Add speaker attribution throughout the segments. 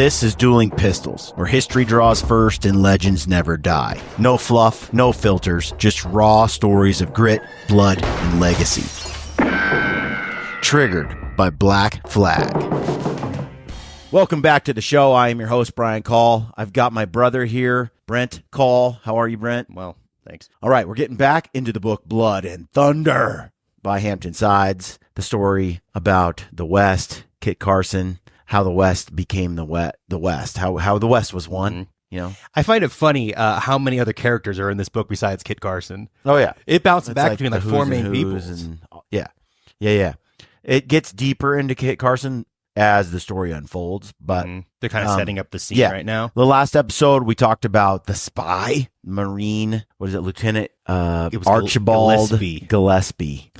Speaker 1: This is Dueling Pistols, where history draws first and legends never die. No fluff, no filters, just raw stories of grit, blood, and legacy. Triggered by Black Flag. Welcome back to the show. I am your host, Brian Call. I've got my brother here, Brent Call. How are you, Brent?
Speaker 2: Well, thanks.
Speaker 1: All right, we're getting back into the book Blood and Thunder by Hampton Sides, the story about the West, Kit Carson, how the West became the West, how the West was won. Mm-hmm. You know,
Speaker 2: I find it funny how many other characters are in this book besides Kit Carson.
Speaker 1: Oh yeah,
Speaker 2: it bounces back between like four main people.
Speaker 1: Yeah. It gets deeper into Kit Carson as the story unfolds, but
Speaker 2: they're kind of setting up the scene right now.
Speaker 1: The last episode we talked about the spy, Marine. What is it, Lieutenant? It was Archibald Gillespie.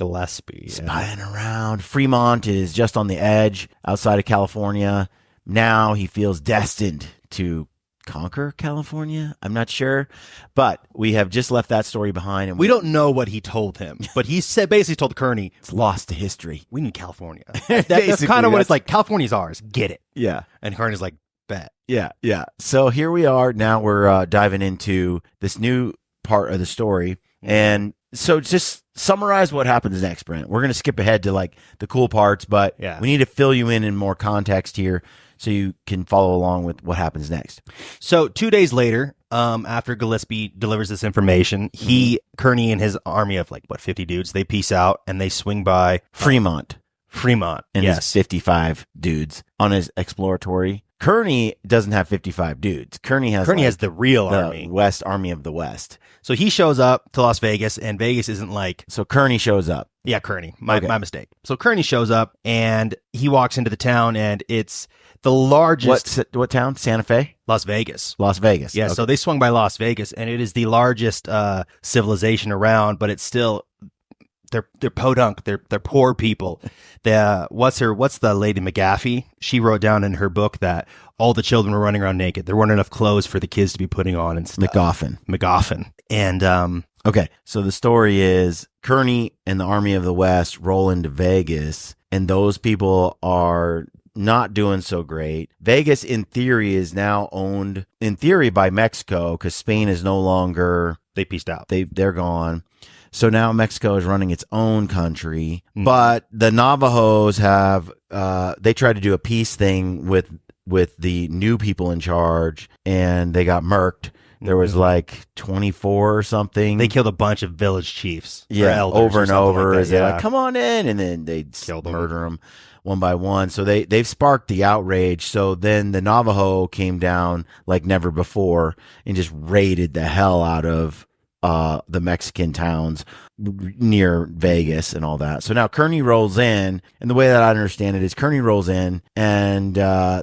Speaker 1: Spying around. Fremont is just on the edge outside of California. Now he feels destined to conquer California. I'm not sure, but we have just left that story behind, and
Speaker 2: we don't know what he told him. But he basically told Kearny,
Speaker 1: "It's lost to history.
Speaker 2: We need California." That's kind of what it's like. California's ours. Get it?
Speaker 1: Yeah.
Speaker 2: And Kearny's like, "Bet."
Speaker 1: Yeah. So here we are. Now we're diving into this new part of the story, and so just summarize what happens next, Brent. We're going to skip ahead to like the cool parts, but we need to fill you in more context here, so you can follow along with what happens next.
Speaker 2: So 2 days later, after Gillespie delivers this information, Kearny and his army of 50 dudes, they peace out and they swing by
Speaker 1: Fremont. And
Speaker 2: his
Speaker 1: 55 dudes on his exploratory. Kearny doesn't have 55 dudes. Kearny has
Speaker 2: the real army.
Speaker 1: West Army of the West.
Speaker 2: So he shows up to Las Vegas, and Vegas isn't like...
Speaker 1: So Kearny shows up.
Speaker 2: Yeah, Kearny. My mistake. So Kearny shows up, and he walks into the town, and it's the largest...
Speaker 1: What town? Santa Fe?
Speaker 2: Las Vegas.
Speaker 1: Yeah,
Speaker 2: okay. So they swung by Las Vegas, and it is the largest civilization around, but it's still... They're podunk. They're poor people. What's the lady McGaffey? She wrote down in her book that all the children were running around naked. There weren't enough clothes for the kids to be putting on and stuff. McGoffin. And
Speaker 1: okay, so the story is Kearny and the Army of the West roll into Vegas, and those people are not doing so great. Vegas, in theory, is now owned by Mexico because Spain is no longer.
Speaker 2: They pieced out.
Speaker 1: They're gone. So now Mexico is running its own country, but the Navajos have, they tried to do a peace thing with the new people in charge, and they got murked. There was 24 or something.
Speaker 2: They killed a bunch of village chiefs.
Speaker 1: Yeah, over and over. As they're like, come on in. And then they'd murder them one by one. So they've sparked the outrage. So then the Navajo came down like never before and just raided the hell out of the Mexican towns near Vegas and all that. So now Kearny rolls in, and the way that I understand it is Kearny rolls in, and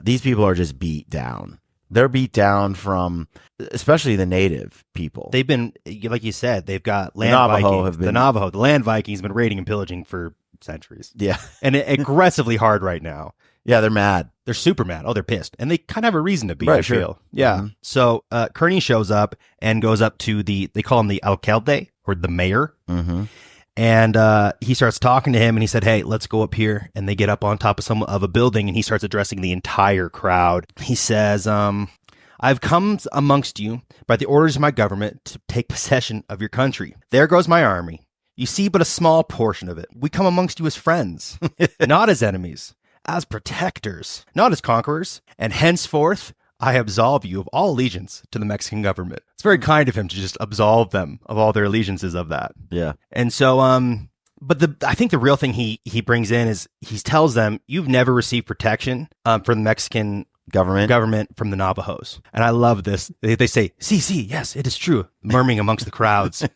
Speaker 1: these people are just beat down. They're beat down from, especially the native people.
Speaker 2: They've been, like you said, they've got land Vikings. The land Vikings have been raiding and pillaging for centuries.
Speaker 1: Yeah.
Speaker 2: And aggressively hard right now.
Speaker 1: Yeah, they're mad.
Speaker 2: They're super mad. Oh, they're pissed. And they kind of have a reason to be,
Speaker 1: right,
Speaker 2: I feel. Yeah. Mm-hmm. So Kearny shows up and goes up to they call him the alcalde, or the mayor.
Speaker 1: Mm-hmm.
Speaker 2: And he starts talking to him, and he said, hey, let's go up here. And they get up on top of a building, and he starts addressing the entire crowd. He says, I've come amongst you by the orders of my government to take possession of your country. There goes my army. You see but a small portion of it. We come amongst you as friends, not as enemies. As protectors, not as conquerors, and henceforth I absolve you of all allegiance to the Mexican government. It's very kind of him to just absolve them of all their allegiances of that.
Speaker 1: Yeah.
Speaker 2: And so, I think the real thing he brings in is he tells them, you've never received protection from the Mexican government from the Navajos. And I love this. They say, see, yes, it is true, murmuring amongst the crowds.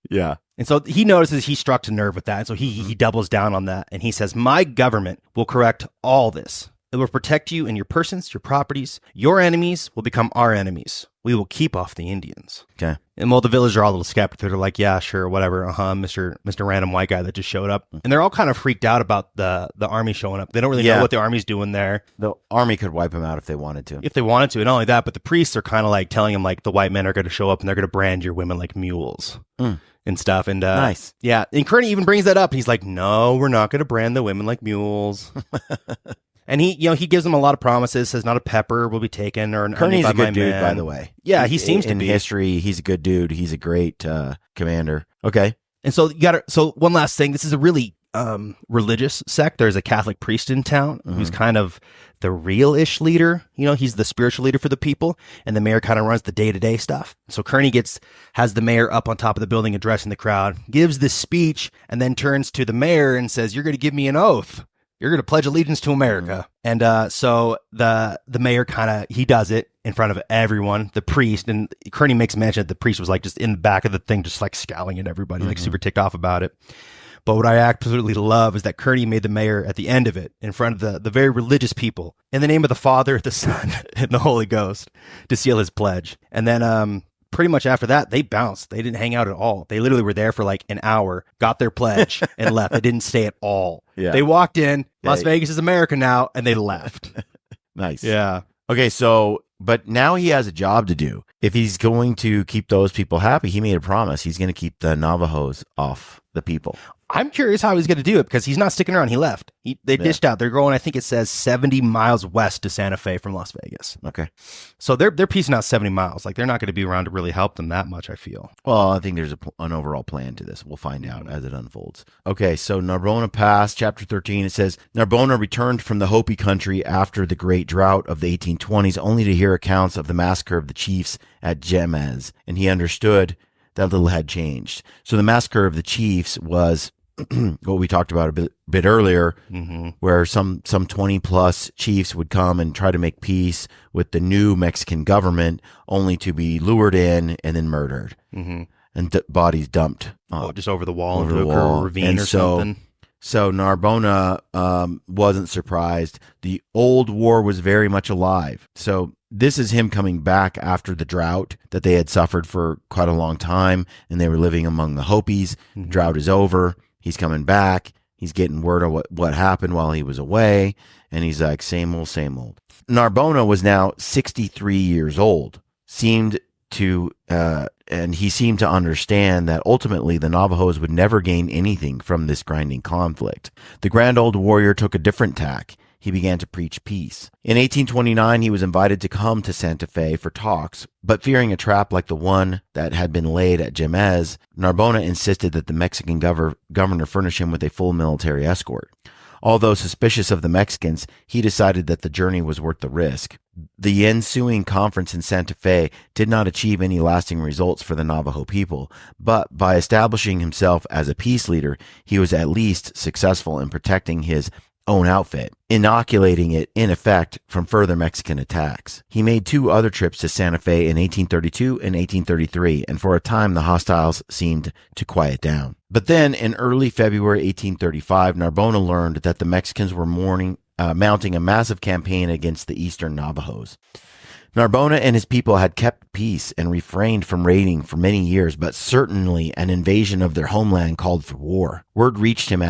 Speaker 1: Yeah.
Speaker 2: And so he notices he's struck a nerve with that. And so he doubles down on that. And he says, my government will correct all this. It will protect you and your persons, your properties. Your enemies will become our enemies. We will keep off the Indians.
Speaker 1: Okay.
Speaker 2: And the villagers are all a little skeptical. They're like, yeah, sure, whatever. Mr. Random white guy that just showed up. And they're all kind of freaked out about the army showing up. They don't really know what the army's doing there.
Speaker 1: The army could wipe them out if they wanted to.
Speaker 2: And not only that, but the priests are kind of like telling them like the white men are going to show up and they're going to brand your women like mules. And stuff. And
Speaker 1: nice.
Speaker 2: Yeah. And Kearny even brings that up. He's like, no, we're not going to brand the women like mules. And he gives them a lot of promises, says not a pepper will be taken or
Speaker 1: Kearny's a good dude, by the way.
Speaker 2: Yeah, he seems to be.
Speaker 1: In history, he's a good dude. He's a great commander. Okay.
Speaker 2: And so so one last thing, this is a really religious sect. There's a Catholic priest in town who's kind of the real-ish leader. He's the spiritual leader for the people, and the mayor kind of runs the day-to-day stuff. So Kearny has the mayor up on top of the building addressing the crowd, gives this speech, and then turns to the mayor and says, "You're going to give me an oath. You're going to pledge allegiance to America." And so the mayor he does it in front of everyone, the priest, and Kearny makes mention that the priest was like just in the back of the thing, just like scowling at everybody, like super ticked off about it. But what I absolutely love is that Kearny made the mayor at the end of it, in front of the very religious people, in the name of the Father, the Son, and the Holy Ghost, to seal his pledge. And then pretty much after that, they bounced. They didn't hang out at all. They literally were there for like an hour, got their pledge, and left. They didn't stay at all. Yeah. They walked in, Las Vegas is America now, and they left.
Speaker 1: Nice.
Speaker 2: Yeah.
Speaker 1: Okay, but now he has a job to do. If he's going to keep those people happy, he made a promise. He's going to keep the Navajos off the people.
Speaker 2: I'm curious how he's going to do it because he's not sticking around. He left. They dished out. They're going, I think it says 70 miles west to Santa Fe from Las Vegas.
Speaker 1: Okay.
Speaker 2: So they're piecing out 70 miles. Like they're not going to be around to really help them that much, I feel.
Speaker 1: Well, I think there's an overall plan to this. We'll find out as it unfolds. Okay, so Narbona Pass, chapter 13, it says, Narbona returned from the Hopi country after the great drought of the 1820s, only to hear accounts of the massacre of the chiefs at Jemez, and he understood that little had changed. So the massacre of the chiefs was what we talked about a bit earlier, where some 20 plus chiefs would come and try to make peace with the new Mexican government, only to be lured in and then murdered, and bodies dumped
Speaker 2: just over the wall into a ravine or something.
Speaker 1: So Narbona wasn't surprised. The old war was very much alive. So this is him coming back after the drought that they had suffered for quite a long time, and they were living among the Hopis. Drought is over. He's coming back. He's getting word of what happened while he was away. And he's like, same old, same old. Narbona was now 63 years old. And he seemed to understand that ultimately the Navajos would never gain anything from this grinding conflict. The grand old warrior took a different tack. He began to preach peace. In 1829, he was invited to come to Santa Fe for talks, but fearing a trap like the one that had been laid at Jemez, Narbona insisted that the Mexican governor furnish him with a full military escort. Although suspicious of the Mexicans, he decided that the journey was worth the risk. The ensuing conference in Santa Fe did not achieve any lasting results for the Navajo people, but by establishing himself as a peace leader, he was at least successful in protecting his own outfit, inoculating it, in effect, from further Mexican attacks. He made 2 other trips to Santa Fe in 1832 and 1833, and for a time the hostiles seemed to quiet down. But then, in early February 1835, Narbona learned that the Mexicans were mounting a massive campaign against the eastern Navajos. Narbona and his people had kept peace and refrained from raiding for many years, but certainly an invasion of their homeland called for war. Word reached him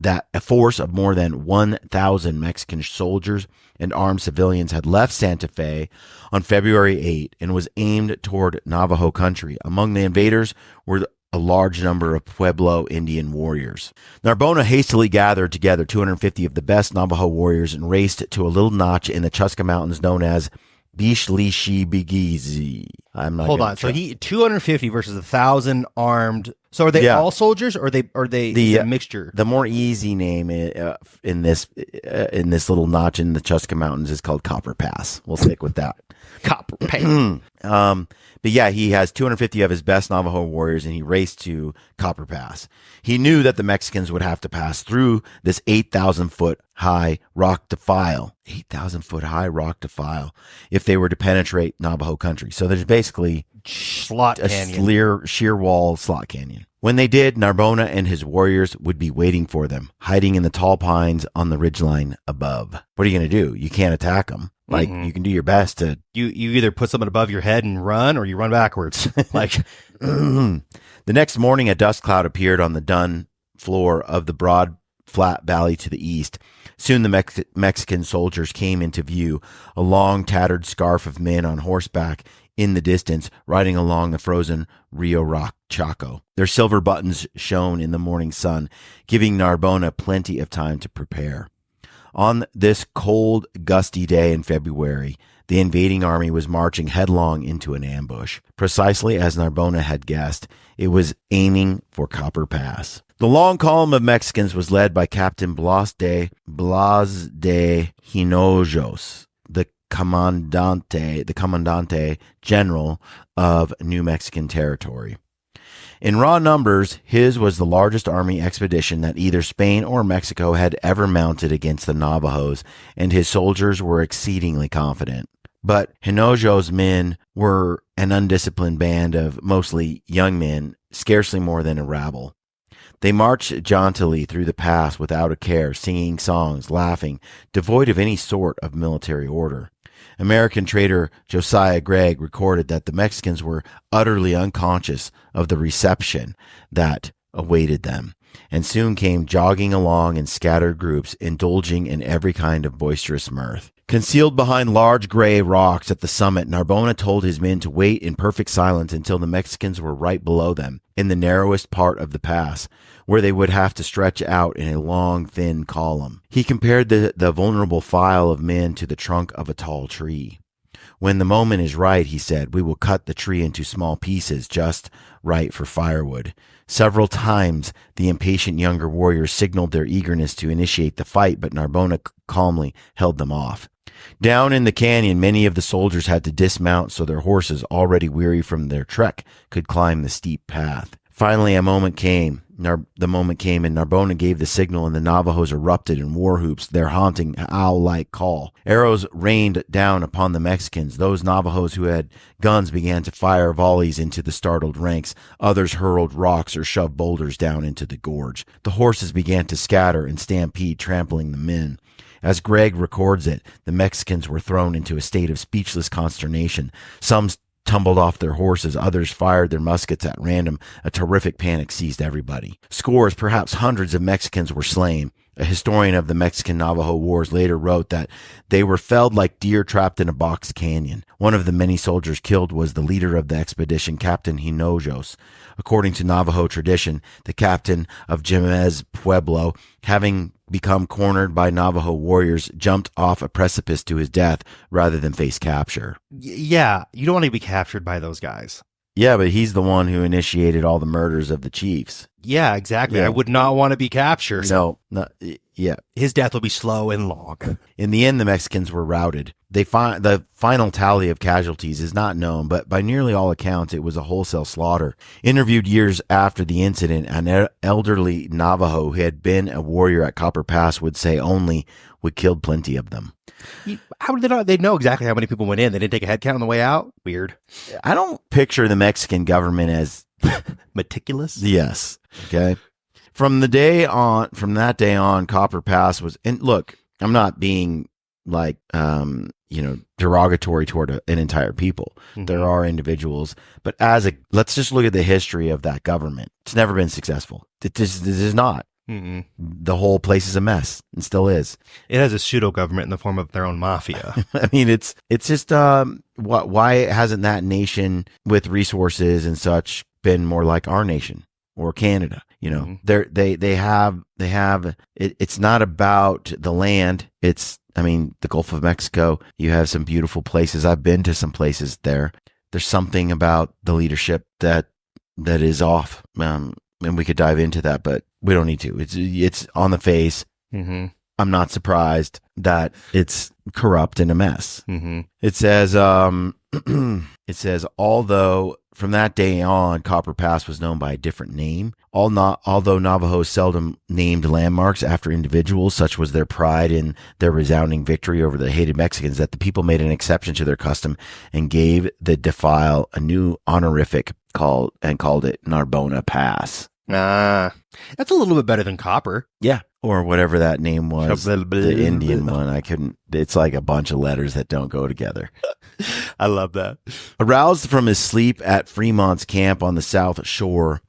Speaker 1: that a force of more than 1,000 Mexican soldiers and armed civilians had left Santa Fe on February 8 and was aimed toward Navajo country. Among the invaders were a large number of Pueblo Indian warriors. Narbona hastily gathered together 250 of the best Navajo warriors and raced to a little notch in the Chuska Mountains known as Bishlishibigizi.
Speaker 2: Hold on. So 250 versus 1,000 armed. So are they all soldiers, or are they a mixture?
Speaker 1: The more easy name in this little notch in the Chuska Mountains is called Copper Pass. We'll stick with that.
Speaker 2: Copper Pass.
Speaker 1: But yeah, he has 250 of his best Navajo warriors, and he raced to Copper Pass. He knew that the Mexicans would have to pass through this 8,000-foot high rock defile. 8,000-foot high rock defile if they were to penetrate Navajo country. So there's basically sheer wall slot canyon. When they did, Narbona and his warriors would be waiting for them, hiding in the tall pines on the ridgeline above. What are you going to do? You can't attack them. Like, you can do your best to...
Speaker 2: You either put something above your head and run, or you run backwards.
Speaker 1: The next morning, a dust cloud appeared on the dun floor of the broad, flat valley to the east. Soon the Mexican soldiers came into view, a long, tattered scarf of men on horseback in the distance, riding along the frozen Rio Rock Chaco. Their silver buttons shone in the morning sun, giving Narbona plenty of time to prepare. On this cold, gusty day in February, the invading army was marching headlong into an ambush. Precisely as Narbona had guessed, it was aiming for Copper Pass. The long column of Mexicans was led by Captain Blas de Hinojos, the Commandante General of New Mexican Territory. In raw numbers, his was the largest army expedition that either Spain or Mexico had ever mounted against the Navajos, and his soldiers were exceedingly confident. But Hinojos' men were an undisciplined band of mostly young men, scarcely more than a rabble. They marched jauntily through the pass without a care, singing songs, laughing, devoid of any sort of military order. American trader Josiah Gregg recorded that the Mexicans were utterly unconscious of the reception that awaited them, and soon came jogging along in scattered groups, indulging in every kind of boisterous mirth. Concealed behind large gray rocks at the summit, Narbona told his men to wait in perfect silence until the Mexicans were right below them, in the narrowest part of the pass, where they would have to stretch out in a long, thin column. He compared the vulnerable file of men to the trunk of a tall tree. When the moment is right, he said, we will cut the tree into small pieces, just right for firewood. Several times, the impatient younger warriors signaled their eagerness to initiate the fight, but Narbona calmly held them off. Down in the canyon, many of the soldiers had to dismount so their horses, already weary from their trek, could climb the steep path. Finally, the moment came, and Narbona gave the signal, and the Navajos erupted in war whoops, their haunting owl-like call. Arrows rained down upon the Mexicans. Those Navajos who had guns began to fire volleys into the startled ranks. Others hurled rocks or shoved boulders down into the gorge. The horses began to scatter and stampede, trampling the men. As Gregg records it, the Mexicans were thrown into a state of speechless consternation. Some tumbled off their horses, others fired their muskets at random. A terrific panic seized everybody. Scores, perhaps hundreds of Mexicans were slain. A historian of the Mexican-Navajo Wars later wrote that they were felled like deer trapped in a box canyon. One of the many soldiers killed was the leader of the expedition, Captain Hinojos. According to Navajo tradition, the captain of Jemez Pueblo, having become cornered by Navajo warriors, jumped off a precipice to his death rather than face capture.
Speaker 2: Yeah, you don't want to be captured by those guys.
Speaker 1: Yeah, but he's the one who initiated all the murders of the chiefs.
Speaker 2: Yeah, exactly. Yeah. I would not want to be captured.
Speaker 1: Yeah.
Speaker 2: His death will be slow and long.
Speaker 1: In the end, the Mexicans were routed. The final tally of casualties is not known, but by nearly all accounts, it was a wholesale slaughter. Interviewed years after the incident, an elderly Navajo who had been a warrior at Copper Pass would say only, we killed plenty of them.
Speaker 2: How did they know? They know exactly how many people went in. They didn't take a head count on the way out? Weird.
Speaker 1: I don't picture the Mexican government as
Speaker 2: meticulous.
Speaker 1: Yes. Okay. From that day on, Copper Pass was, and look, I'm not being like, derogatory toward an entire people. Mm-hmm. There are individuals, but let's just look at the history of that government. It's never been successful. This is not. Mm-mm. The whole place is a mess and still is.
Speaker 2: It has a pseudo government in the form of their own mafia.
Speaker 1: I mean, it's just why hasn't that nation with resources and such been more like our nation or Canada? You know, mm-hmm. they have it's not about the land. The Gulf of Mexico, you have some beautiful places. I've been to some places there. There's something about the leadership that is off. And we could dive into that, but we don't need to. It's on the face. Mm-hmm. I'm not surprised that it's corrupt and a mess. Mm-hmm. It says, although from that day on, Copper Pass was known by a different name. Although Navajos seldom named landmarks after individuals, such was their pride in their resounding victory over the hated Mexicans, that the people made an exception to their custom and gave the defile a new honorific called it Narbona Pass.
Speaker 2: That's a little bit better than Copper.
Speaker 1: Yeah. Or whatever that name was, the Indian one. It's like a bunch of letters that don't go together.
Speaker 2: I love that.
Speaker 1: Aroused from his sleep at Fremont's camp on the south shore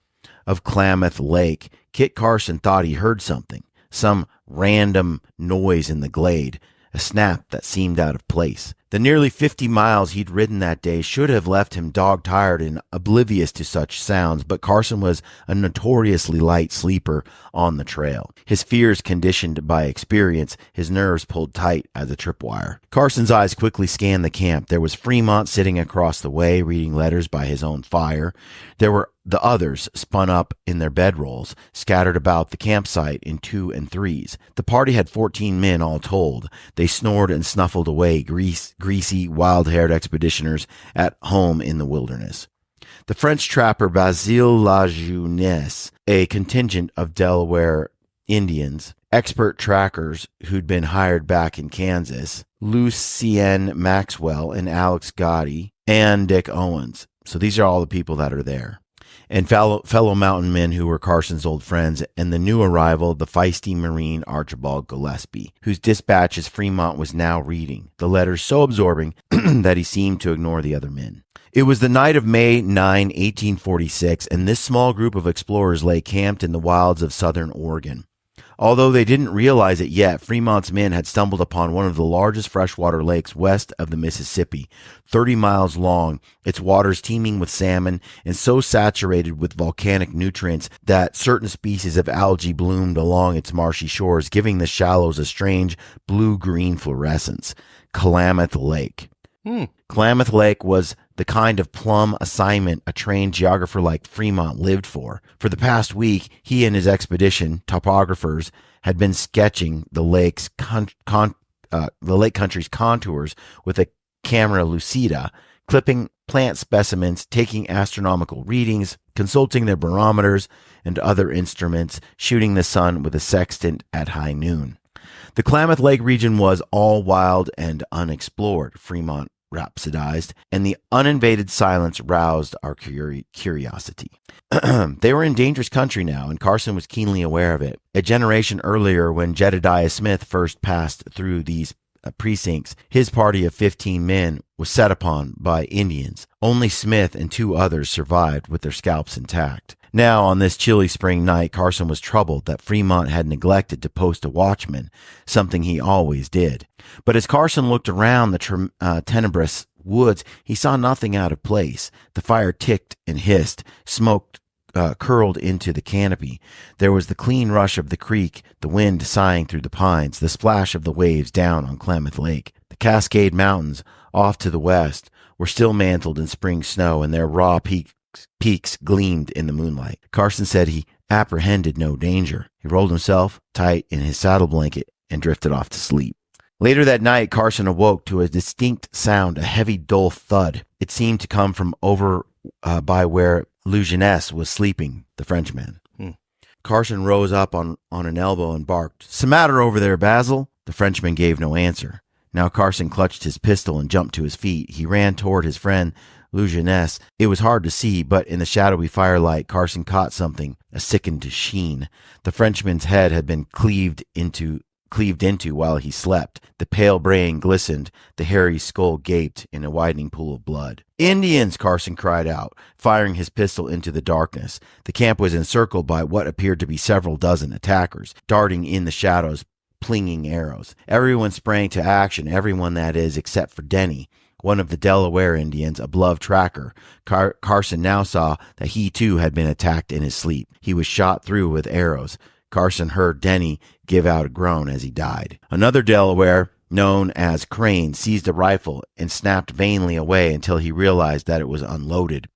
Speaker 1: of Klamath Lake, Kit Carson thought he heard something, some random noise in the glade, a snap that seemed out of place. The nearly 50 miles he'd ridden that day should have left him dog-tired and oblivious to such sounds, but Carson was a notoriously light sleeper on the trail. His fears conditioned by experience, his nerves pulled tight as a tripwire. Carson's eyes quickly scanned the camp. There was Fremont sitting across the way, reading letters by his own fire. There were the others spun up in their bedrolls, scattered about the campsite in 2 and 3s. The party had 14 men all told. They snored and snuffled away, greasy, wild-haired expeditioners at home in the wilderness. The French trapper Basile Lajeunesse, a contingent of Delaware Indians, expert trackers who'd been hired back in Kansas, Lucien Maxwell and Alex Gotti, and Dick Owens. So these are all the people that are there. And fellow mountain men who were Carson's old friends, and the new arrival, the feisty Marine Archibald Gillespie, whose dispatches Fremont was now reading, the letters so absorbing that he seemed to ignore the other men. It was the night of May 9, 1846, and this small group of explorers lay camped in the wilds of southern Oregon. Although they didn't realize it yet, Fremont's men had stumbled upon one of the largest freshwater lakes west of the Mississippi, 30 miles long, its waters teeming with salmon and so saturated with volcanic nutrients that certain species of algae bloomed along its marshy shores, giving the shallows a strange blue-green fluorescence. Klamath Lake. Klamath Lake was the kind of plum assignment a trained geographer like Fremont lived for. For the past week, he and his expedition, topographers, had been sketching the lake country's contours with a camera lucida, clipping plant specimens, taking astronomical readings, consulting their barometers and other instruments, shooting the sun with a sextant at high noon. The Klamath Lake region was all wild and unexplored, Fremont rhapsodized, and the uninvaded silence roused our curiosity. They were in dangerous country now, and Carson was keenly aware of it. A generation earlier, when Jedediah Smith first passed through these precincts, his party of 15 men was set upon by Indians. Only Smith and 2 others survived with their scalps intact. Now, on this chilly spring night, Carson was troubled that Fremont had neglected to post a watchman, something he always did. But as Carson looked around the tenebrous woods, he saw nothing out of place. The fire ticked and hissed, smoke curled into the canopy. There was the clean rush of the creek, the wind sighing through the pines, the splash of the waves down on Klamath Lake. The Cascade Mountains, off to the west, were still mantled in spring snow, and their raw peaks gleamed in the moonlight. Carson said he apprehended no danger. He rolled himself tight in his saddle blanket and drifted off to sleep. Later that night, Carson awoke to a distinct sound, a heavy, dull thud. It seemed to come from over by where Lajeunesse was sleeping, the Frenchman. Carson rose up on an elbow and barked, "'S the matter over there, Basil?" The Frenchman gave no answer. Now Carson clutched his pistol and jumped to his feet. He ran toward his friend Lajeunesse. It was hard to see, but in the shadowy firelight, Carson caught something, a sickened sheen. The Frenchman's head had been cleaved into while he slept. The pale brain glistened. The hairy skull gaped in a widening pool of blood. "Indians!" Carson cried out, firing his pistol into the darkness. The camp was encircled by what appeared to be several dozen attackers, darting in the shadows, plinging arrows. Everyone sprang to action, everyone, that is, except for Denny, one of the Delaware Indians, a beloved tracker. Carson now saw that he too had been attacked in his sleep. He was shot through with arrows. Carson heard Denny give out a groan as he died. Another Delaware, known as Crane, seized a rifle and snapped vainly away until he realized that it was unloaded.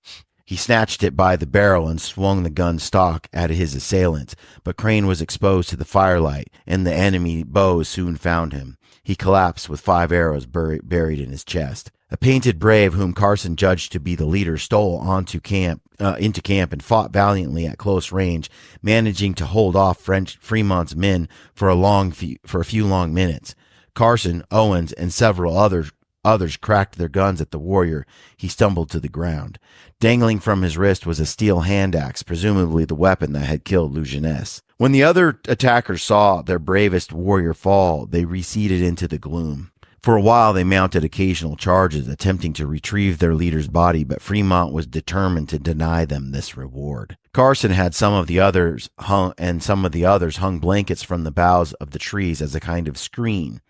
Speaker 1: He snatched it by the barrel and swung the gun stock at his assailants, but Crane was exposed to the firelight, and the enemy bows soon found him. He collapsed with 5 arrows buried in his chest. A painted brave whom Carson judged to be the leader stole into camp and fought valiantly at close range, managing to hold off Fremont's men for a few long minutes. Carson, Owens, and several others cracked their guns at the warrior. He stumbled to the ground. Dangling from his wrist was a steel hand axe, presumably the weapon that had killed Lajeunesse. When the other attackers saw their bravest warrior fall, they receded into the gloom. For a while, they mounted occasional charges, attempting to retrieve their leader's body, but Fremont was determined to deny them this reward. Carson had some of the others hung blankets from the boughs of the trees as a kind of screen.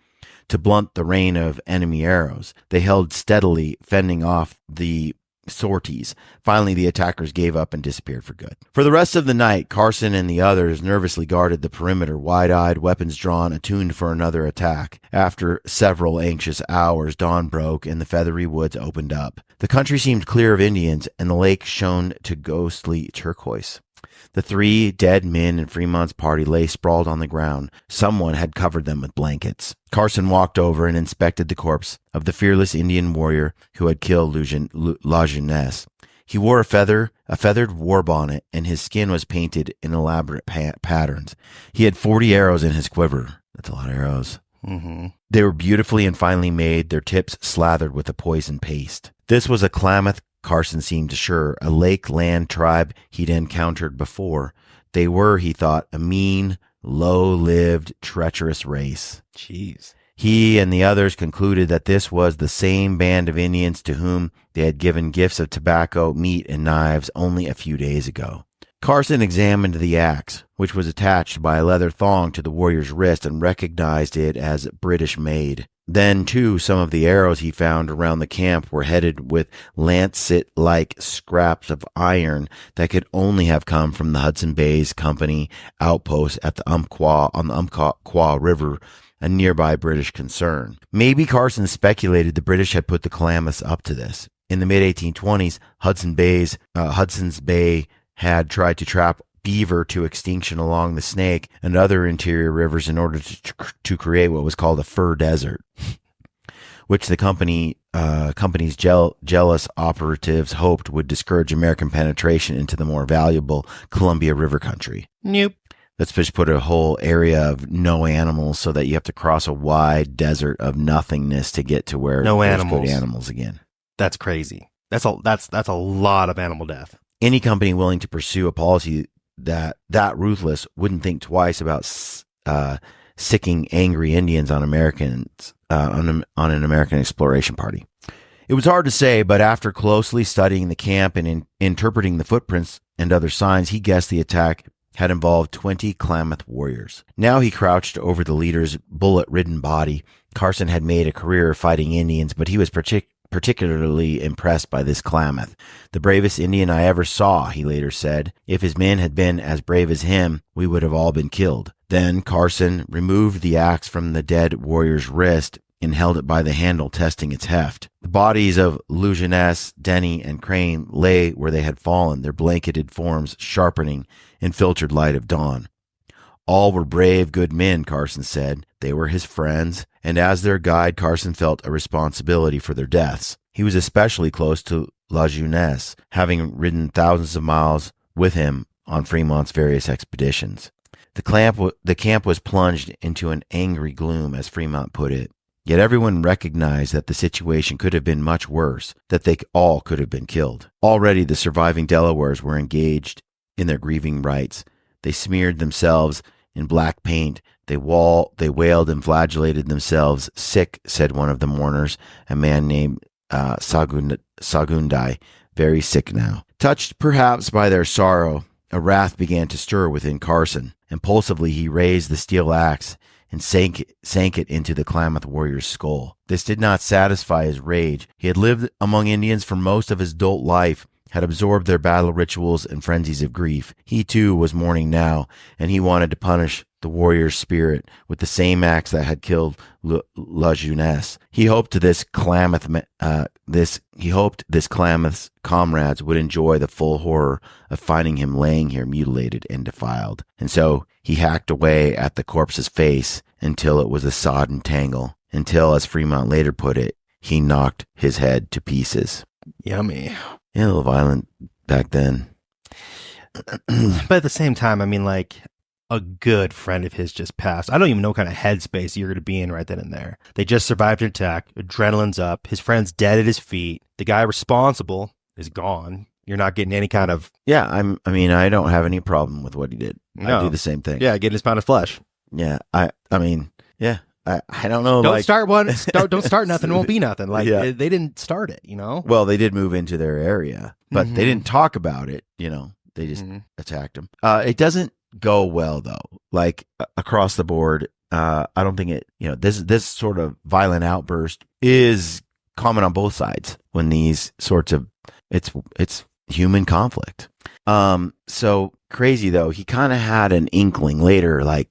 Speaker 1: to blunt the rain of enemy arrows. They held steadily, fending off the sorties. Finally, the attackers gave up and disappeared for good. For the rest of the night, Carson and the others nervously guarded the perimeter, wide-eyed, weapons drawn, attuned for another attack. After several anxious hours, dawn broke and the feathery woods opened up. The country seemed clear of Indians, and the lake shone to ghostly turquoise. The 3 dead men in Fremont's party lay sprawled on the ground. Someone had covered them with blankets. Carson walked over and inspected the corpse of the fearless Indian warrior who had killed La Jeunesse. He wore a feathered war bonnet, and his skin was painted in elaborate patterns. He had 40 arrows in his quiver. That's a lot of arrows.
Speaker 2: Mm-hmm.
Speaker 1: They were beautifully and finely made, their tips slathered with a poison paste. This was a Klamath, Carson seemed sure, a lake-land tribe he'd encountered before. They were, he thought, a mean, low-lived, treacherous race.
Speaker 2: Jeez.
Speaker 1: He and the others concluded that this was the same band of Indians to whom they had given gifts of tobacco, meat, and knives only a few days ago. Carson examined the axe, which was attached by a leather thong to the warrior's wrist, and recognized it as British-made. Then, too, some of the arrows he found around the camp were headed with lancet-like scraps of iron that could only have come from the Hudson Bay's Company outpost at the Umpqua on the Umpqua River, a nearby British concern. Maybe Carson speculated the British had put the Klamaths up to this. In the mid-1820s, Hudson's Bay had tried to trap beaver to extinction along the Snake and other interior rivers in order to create what was called a fur desert, which the company's jealous operatives hoped would discourage American penetration into the more valuable Columbia River country.
Speaker 2: Nope.
Speaker 1: Let's just put a whole area of no animals so that you have to cross a wide desert of nothingness to get to where there's good animals again.
Speaker 2: That's crazy. That's a lot of animal death.
Speaker 1: Any company willing to pursue a policy that ruthless wouldn't think twice about sicking angry Indians on Americans on an American exploration party. It was hard to say, but after closely studying the camp and interpreting the footprints and other signs, he guessed the attack had involved 20 Klamath warriors. Now he crouched over the leader's bullet-ridden body. Carson had made a career fighting Indians, but he was particularly impressed by this Klamath. The bravest Indian I ever saw, he later said. If his men had been as brave as him, we would have all been killed. Then Carson removed the axe from the dead warrior's wrist and held it by the handle, testing its heft. The bodies of La Jeunesse, Denny, and Crane lay where they had fallen, their blanketed forms sharpening in filtered light of dawn. All were brave, good men, Carson said. They were his friends, and as their guide, Carson felt a responsibility for their deaths. He was especially close to La Jeunesse, having ridden thousands of miles with him on Fremont's various expeditions. The camp was plunged into an angry gloom, as Fremont put it. Yet everyone recognized that the situation could have been much worse, that they all could have been killed. Already the surviving Delawares were engaged in their grieving rites. They smeared themselves in black paint. They wailed and flagellated themselves. Sick, said one of the mourners, a man named Sagundai, very sick now. Touched perhaps by their sorrow, a wrath began to stir within Carson. Impulsively he raised the steel axe and sank it into the Klamath warrior's skull. This did not satisfy his rage. He had lived among Indians for most of his adult life, had absorbed their battle rituals and frenzies of grief. He, too, was mourning now, and he wanted to punish the warrior's spirit with the same axe that had killed La Jeunesse. He hoped this Klamath's comrades would enjoy the full horror of finding him laying here mutilated and defiled. And so he hacked away at the corpse's face until it was a sodden tangle, until, as Fremont later put it, he knocked his head to pieces.
Speaker 2: Yummy.
Speaker 1: Yeah, a little violent back then.
Speaker 2: But at the same time, I mean, like, a good friend of his just passed. I don't even know what kind of headspace you're going to be in right then and there. They just survived an attack. Adrenaline's up. His friend's dead at his feet. The guy responsible is gone. You're not getting any kind of...
Speaker 1: Yeah, I don't have any problem with what he did.
Speaker 2: No.
Speaker 1: I do the same thing.
Speaker 2: Yeah, getting his pound of flesh.
Speaker 1: Yeah, I don't know.
Speaker 2: Don't start one. Don't start nothing. It won't be nothing. Like, yeah. They didn't start it, you know?
Speaker 1: Well, they did move into their area, but they didn't talk about it, you know? They just attacked him. It doesn't go well, though. Like, across the board, I don't think this sort of violent outburst is common on both sides when these sorts of, it's human conflict. So crazy though, he kind of had an inkling later, like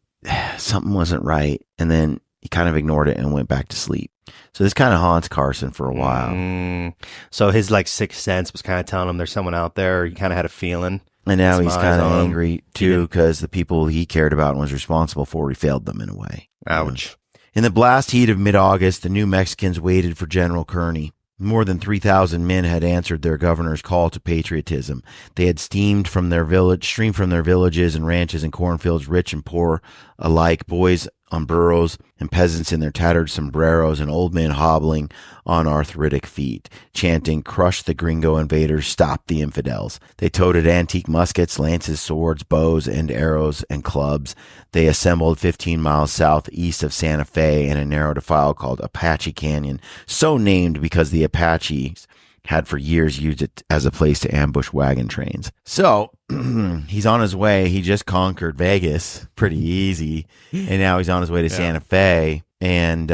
Speaker 1: something wasn't right. And then he kind of ignored it and went back to sleep. So this kind of haunts Carson for a while.
Speaker 2: So his like sixth sense was kind of telling him there's someone out there. Or he kind of had a feeling.
Speaker 1: And now he's kind of angry too because the people he cared about and was responsible for, he failed them in a way.
Speaker 2: Ouch.
Speaker 1: In the blast heat of mid-August, the New Mexicans waited for General Kearny. More than 3,000 men had answered their governor's call to patriotism. They had streamed from their villages and ranches and cornfields, rich and poor alike, boys on burros and peasants in their tattered sombreros, and old men hobbling on arthritic feet, chanting, "Crush the gringo invaders, stop the infidels." They toted antique muskets, lances, swords, bows, and arrows, and clubs. They assembled 15 miles southeast of Santa Fe in a narrow defile called Apache Canyon, so named because the Apaches had for years used it as a place to ambush wagon trains. So he's on his way. He just conquered Vegas pretty easy, and now he's on his way to Santa Fe. And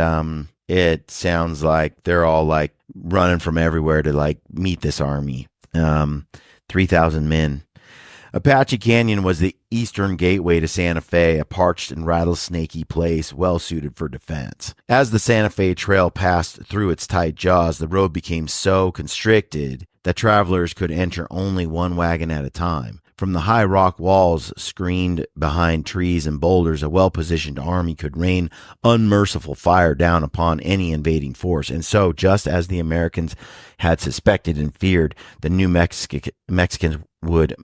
Speaker 1: it sounds like they're all like running from everywhere to like meet this army. 3,000 men. Apache Canyon was the eastern gateway to Santa Fe, a parched and rattlesnakey place well suited for defense. As the Santa Fe Trail passed through its tight jaws, the road became so constricted that travelers could enter only one wagon at a time. From the high rock walls screened behind trees and boulders, a well-positioned army could rain unmerciful fire down upon any invading force. And so, just as the Americans had suspected and feared, the New Mexicans would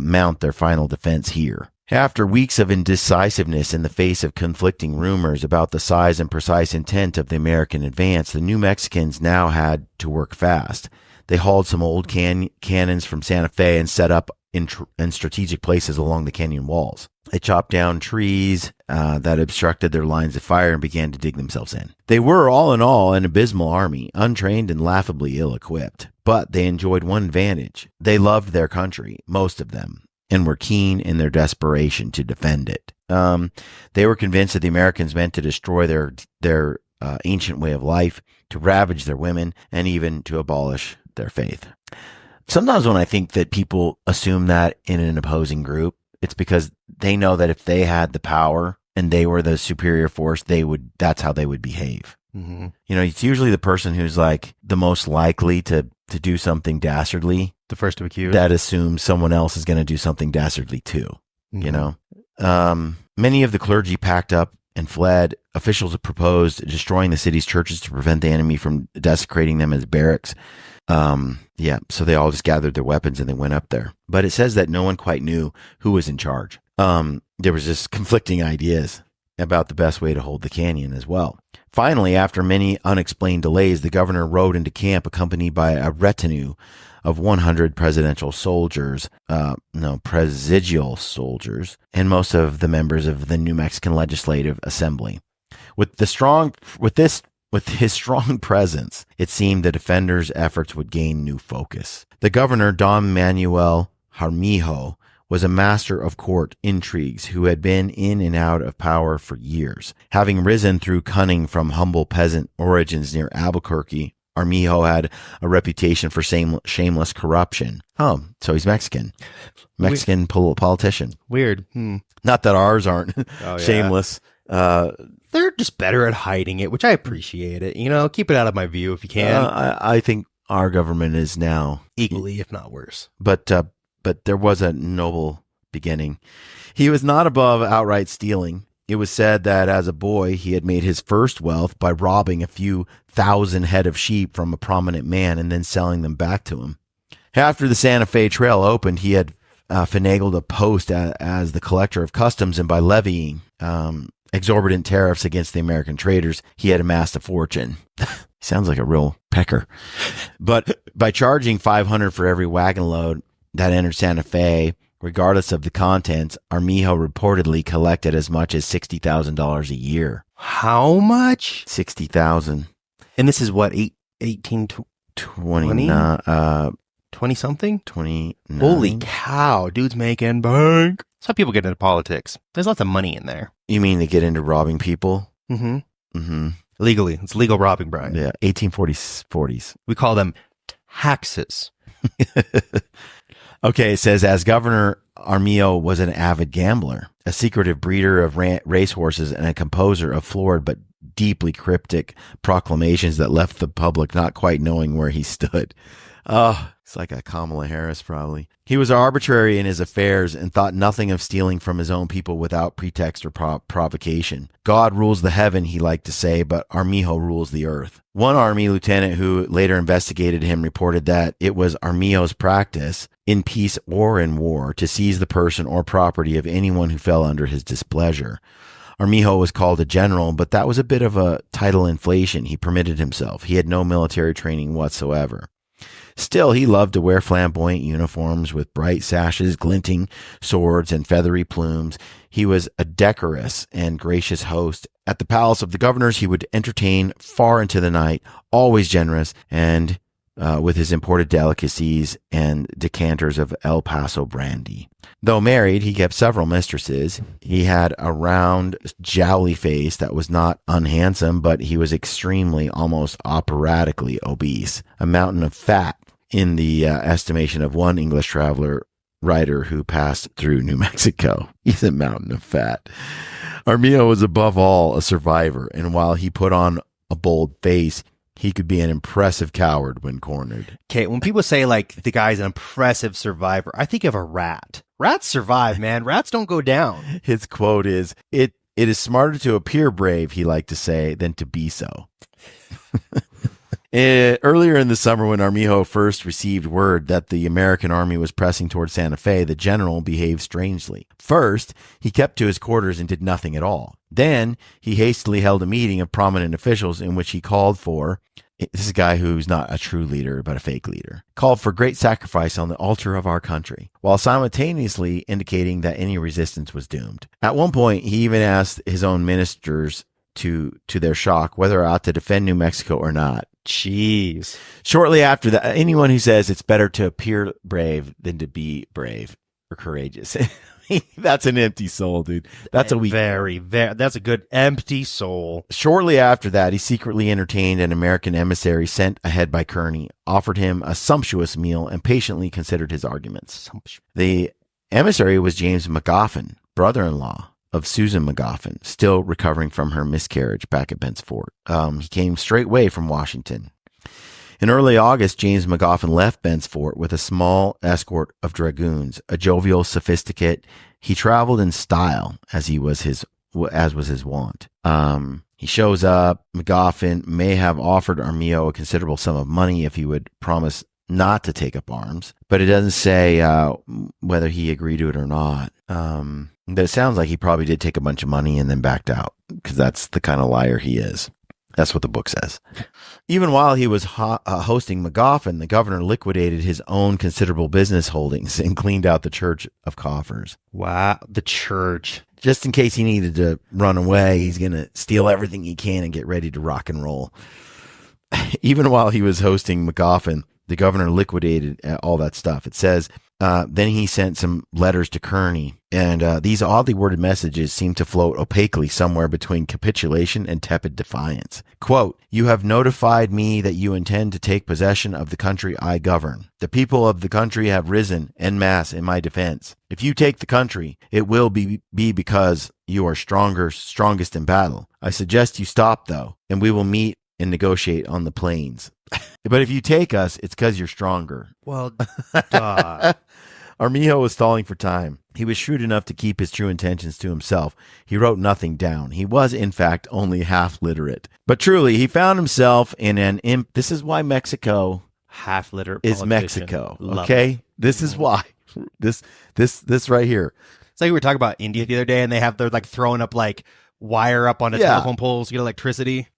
Speaker 1: mount their final defense here. After weeks of indecisiveness in the face of conflicting rumors about the size and precise intent of the American advance, the New Mexicans now had to work fast. They hauled some old cannons from Santa Fe and set up in strategic places along the canyon walls. They chopped down trees that obstructed their lines of fire and began to dig themselves in. They were, all in all, an abysmal army, untrained and laughably ill-equipped. But they enjoyed one advantage. They loved their country, most of them, and were keen in their desperation to defend it. They were convinced that the Americans meant to destroy their ancient way of life, to ravage their women, and even to abolish their faith. Sometimes when I think that people assume that in an opposing group, it's because they know that if they had the power and they were the superior force, that's how they would behave. Mm-hmm. You know, it's usually the person who's like the most likely to do something dastardly,
Speaker 2: the first to accuse,
Speaker 1: that assumes someone else is going to do something dastardly too. Mm-hmm. You know, many of the clergy packed up and fled. Officials proposed destroying the city's churches to prevent the enemy from desecrating them as barracks. So they all just gathered their weapons and they went up there. But it says that no one quite knew who was in charge. There was just conflicting ideas about the best way to hold the canyon as well. Finally, after many unexplained delays, the governor rode into camp accompanied by a retinue of 100 presidial soldiers, and most of the members of the New Mexican Legislative Assembly. With his strong presence, it seemed the defenders' efforts would gain new focus. The governor, Don Manuel Jaramillo, was a master of court intrigues who had been in and out of power for years. Having risen through cunning from humble peasant origins near Albuquerque, Jaramillo had a reputation for shameless corruption. Oh, so he's Mexican. Mexican politician.
Speaker 2: Weird.
Speaker 1: Not that ours aren't shameless.
Speaker 2: They're just better at hiding it, which I appreciate it. You know, keep it out of my view if you can.
Speaker 1: I think our government is now
Speaker 2: equally, if not worse.
Speaker 1: But there was a noble beginning. He was not above outright stealing. It was said that as a boy, he had made his first wealth by robbing a few thousand head of sheep from a prominent man and then selling them back to him. After the Santa Fe Trail opened, he had finagled a post as the collector of customs, and by levying exorbitant tariffs against the American traders, he had amassed a fortune. Sounds like a real pecker. But by charging $500 for every wagon load that entered Santa Fe, regardless of the contents, Jaramillo reportedly collected as much as $60,000 a year.
Speaker 2: How much?
Speaker 1: $60,000.
Speaker 2: And this is what, 20 something?
Speaker 1: 29.
Speaker 2: Holy cow, dude's making bank. That's how people get into politics. There's lots of money in there.
Speaker 1: You mean they get into robbing people?
Speaker 2: Mm-hmm.
Speaker 1: Mm-hmm.
Speaker 2: Legally. It's legal robbing, Brian.
Speaker 1: Yeah, 1840s.
Speaker 2: We call them taxes.
Speaker 1: Okay, it says, as governor, Armijo was an avid gambler, a secretive breeder of racehorses, and a composer of florid but deeply cryptic proclamations that left the public not quite knowing where he stood. Oh, it's like a Kamala Harris, probably. He was arbitrary in his affairs and thought nothing of stealing from his own people without pretext or provocation. God rules the heaven, he liked to say, but Armijo rules the earth. One army lieutenant who later investigated him reported that it was Armijo's practice, in peace or in war, to seize the person or property of anyone who fell under his displeasure. Armijo was called a general, but that was a bit of a title inflation he permitted himself. He had no military training whatsoever. Still, he loved to wear flamboyant uniforms with bright sashes, glinting swords, and feathery plumes. He was a decorous and gracious host. At the palace of the governors, he would entertain far into the night, always generous, and with his imported delicacies and decanters of El Paso brandy. Though married, he kept several mistresses. He had a round, jowly face that was not unhandsome, but he was extremely, almost operatically obese, a mountain of fat in the estimation of one English writer who passed through New Mexico. He's a mountain of fat. Armijo was above all a survivor, and while he put on a bold face, he could be an impressive coward when cornered.
Speaker 2: Okay, when people say, like, the guy's an impressive survivor, I think of a rat. Rats survive, man. Rats don't go down.
Speaker 1: His quote is, it is smarter to appear brave, he liked to say, than to be so. Earlier in the summer, when Armijo first received word that the American army was pressing toward Santa Fe, the general behaved strangely. First, he kept to his quarters and did nothing at all. Then, he hastily held a meeting of prominent officials in which he called for, this is a guy who's not a true leader, but a fake leader, called for great sacrifice on the altar of our country, while simultaneously indicating that any resistance was doomed. At one point, he even asked his own ministers, to their shock, whether or not to defend New Mexico or not.
Speaker 2: Jeez.
Speaker 1: Shortly after that, anyone who says it's better to appear brave than to be brave or courageous, that's an empty soul, dude. That's a weak.
Speaker 2: Very, that's a good empty soul.
Speaker 1: Shortly after that, he secretly entertained an American emissary sent ahead by Kearny, offered him a sumptuous meal, and patiently considered his arguments. The emissary was James McGoffin, brother-in-law of Susan McGoffin, still recovering from her miscarriage back at Bent's Fort. He came straightway from Washington. In early August, James McGoffin left Bent's Fort with a small escort of dragoons, a jovial sophisticate. He traveled in style, as was his wont. He shows up. McGoffin may have offered Armijo a considerable sum of money if he would promise not to take up arms, but it doesn't say whether he agreed to it or not. It sounds like he probably did take a bunch of money and then backed out, because that's the kind of liar he is. That's what the book says. Even while he was hosting McGoffin, the governor liquidated his own considerable business holdings and cleaned out the church of coffers.
Speaker 2: Wow, the church.
Speaker 1: Just in case he needed to run away, he's going to steal everything he can and get ready to rock and roll. Even while he was hosting McGoffin, the governor liquidated all that stuff. It says, then he sent some letters to Kearny, and these oddly worded messages seem to float opaquely somewhere between capitulation and tepid defiance. Quote, "You have notified me that you intend to take possession of the country I govern. The people of the country have risen en masse in my defense. If you take the country, it will be because you are strongest in battle. I suggest you stop, though, and we will meet and negotiate on the plains. But if you take us, it's because you're stronger."
Speaker 2: Well, duh.
Speaker 1: Armijo was stalling for time. He was shrewd enough to keep his true intentions to himself. He wrote nothing down. He was, in fact, only half literate. But truly, he found himself in an This is why Mexico
Speaker 2: half literate
Speaker 1: is Mexico. Okay? This is why. This right here.
Speaker 2: It's like we were talking about India the other day, and they're like throwing up like wire up on a telephone poles to get electricity.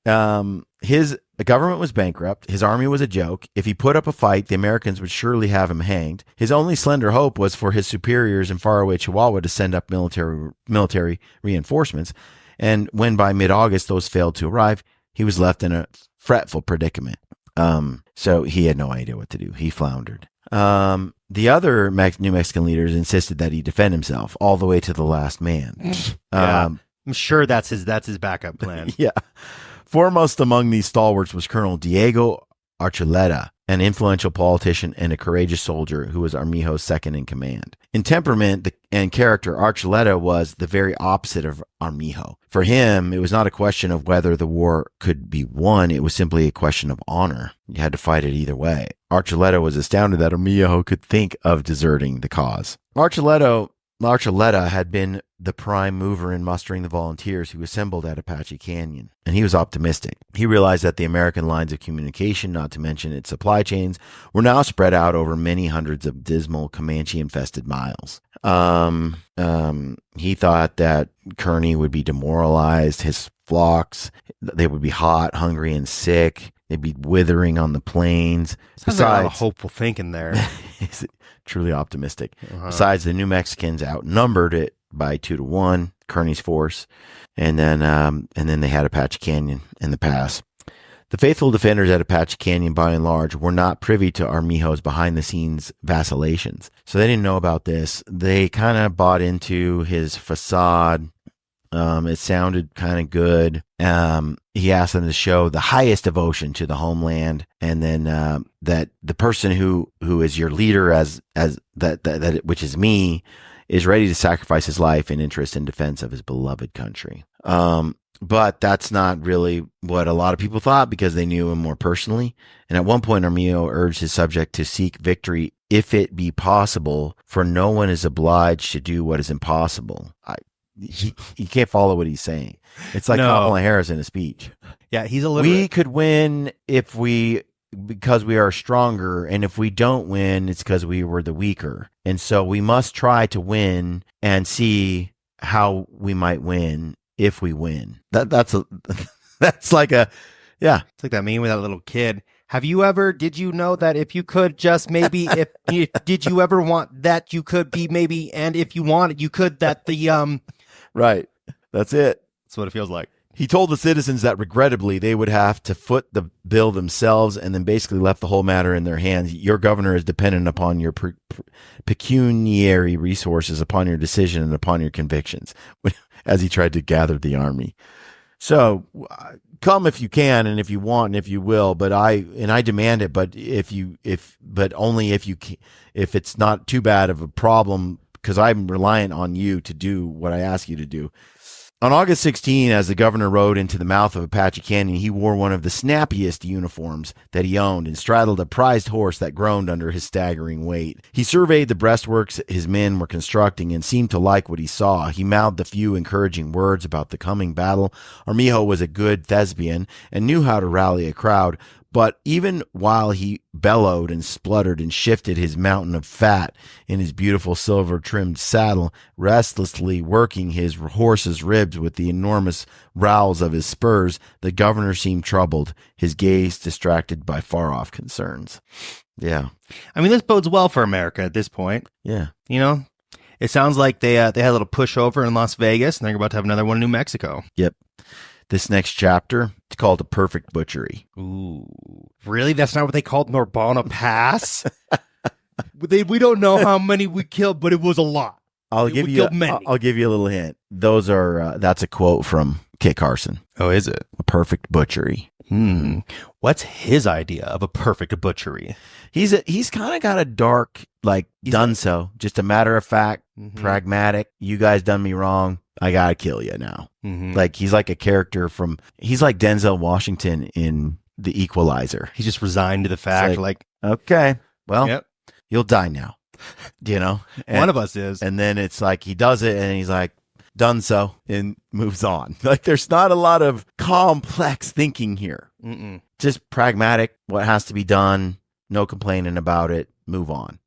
Speaker 1: His government was bankrupt. His army was a joke. If he put up a fight, the Americans would surely have him hanged. His only slender hope was for his superiors in faraway Chihuahua to send up military reinforcements. And when by mid-August those failed to arrive, he was left in a fretful predicament. So he had no idea what to do. He floundered. The other New Mexican leaders insisted that he defend himself all the way to the last man.
Speaker 2: Yeah. I'm sure that's his backup plan.
Speaker 1: Yeah. Foremost among these stalwarts was Colonel Diego Archuleta, an influential politician and a courageous soldier who was Armijo's second in command. In temperament and character, Archuleta was the very opposite of Armijo. For him, it was not a question of whether the war could be won. It was simply a question of honor. You had to fight it either way. Archuleta was astounded that Armijo could think of deserting the cause. Archuleta had been the prime mover in mustering the volunteers who assembled at Apache Canyon, and he was optimistic. He realized that the American lines of communication, not to mention its supply chains, were now spread out over many hundreds of dismal Comanche-infested miles. He thought that Kearny would be demoralized, his flocks, they would be hot, hungry, and sick. They'd be withering on the plains.
Speaker 2: Sounds like a lot of hopeful thinking there.
Speaker 1: He's truly optimistic. Besides, the New Mexicans outnumbered it by 2-1, Kearny's force, and then they had Apache Canyon in the pass. The faithful defenders at Apache Canyon, by and large, were not privy to Armijo's behind-the-scenes vacillations, so they didn't know about this. They kind of bought into his facade. It sounded kind of good. He asked them to show the highest devotion to the homeland, and then that the person who is your leader, as that which is me, is ready to sacrifice his life and interest in defense of his beloved country. But that's not really what a lot of people thought, because they knew him more personally. And at one point, Armijo urged his subject to seek victory if it be possible, for no one is obliged to do what is impossible. You can't follow what he's saying. It's like Kamala Harris in a speech.
Speaker 2: Yeah, he's a little.
Speaker 1: We could win because we are stronger, and if we don't win, it's because we were the weaker. And so we must try to win and see how we might win if we win. That's like a, yeah.
Speaker 2: It's like that meme with that little kid. Did you know that if you could just maybe, did you ever want that you could be maybe, and if you wanted, you could
Speaker 1: Right. That's it.
Speaker 2: That's what it feels like.
Speaker 1: He told the citizens that regrettably they would have to foot the bill themselves, and then basically left the whole matter in their hands. Your governor is dependent upon your pecuniary resources, upon your decision, and upon your convictions, as he tried to gather the army. So come if you can, and if you want, and if you will, but I demand it, but only if it's not too bad of a problem, because I'm reliant on you to do what I ask you to do. On August 16, as the governor rode into the mouth of Apache Canyon, he wore one of the snappiest uniforms that he owned and straddled a prized horse that groaned under his staggering weight. He surveyed the breastworks his men were constructing and seemed to like what he saw. He mouthed a few encouraging words about the coming battle. Armijo was a good thespian and knew how to rally a crowd, but even while he bellowed and spluttered and shifted his mountain of fat in his beautiful silver-trimmed saddle, restlessly working his horse's ribs with the enormous rowels of his spurs, the governor seemed troubled, his gaze distracted by far-off concerns. Yeah.
Speaker 2: I mean, this bodes well for America at this point.
Speaker 1: Yeah.
Speaker 2: You know, it sounds like they had a little pushover in Las Vegas, and they're about to have another one in New Mexico.
Speaker 1: Yep. This next chapter, it's called A Perfect Butchery.
Speaker 2: Ooh. Really? That's not what they called Narbona Pass? We don't know how many we killed, but it was a lot.
Speaker 1: I'll give you a little hint. Those are that's a quote from Kit Carson.
Speaker 2: Oh, is it?
Speaker 1: A perfect butchery.
Speaker 2: What's his idea of a perfect butchery?
Speaker 1: He's kind of got a dark, like, done so, just a matter of fact, pragmatic. You guys done me wrong. I gotta kill you now. Like, he's like a character he's like Denzel Washington in The Equalizer.
Speaker 2: He's just resigned to the fact, like
Speaker 1: okay, well, you'll die now. You know,
Speaker 2: one of us is.
Speaker 1: And then it's like he does it, and he's like, done so, and moves on. Like, there's not a lot of complex thinking here. Just pragmatic. What has to be done. No complaining about it. Move on.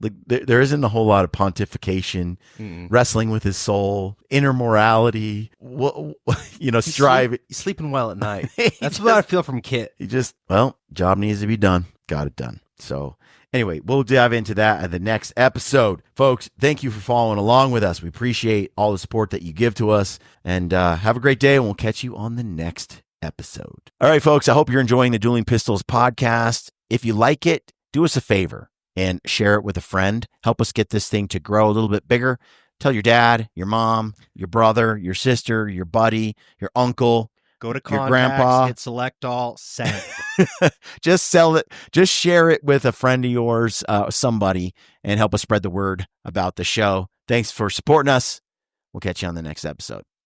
Speaker 1: Like, there isn't a whole lot of pontification, wrestling with his soul, inner morality, striving.
Speaker 2: He's sleeping well at night. That's what I feel from Kit.
Speaker 1: He just, job needs to be done. Got it done. So anyway, we'll dive into that in the next episode. Folks, thank you for following along with us. We appreciate all the support that you give to us. And have a great day, and we'll catch you on the next episode. All right, folks, I hope you're enjoying the Dueling Pistols podcast. If you like it, do us a favor. and share it with a friend. Help us get this thing to grow a little bit bigger. Tell your dad, your mom, your brother, your sister, your buddy, your uncle.
Speaker 2: Go to
Speaker 1: your
Speaker 2: contacts,
Speaker 1: grandpa.
Speaker 2: hit select all, send.
Speaker 1: Just sell it. Just share it with a friend of yours, somebody, and help us spread the word about the show. Thanks for supporting us. We'll catch you on the next episode.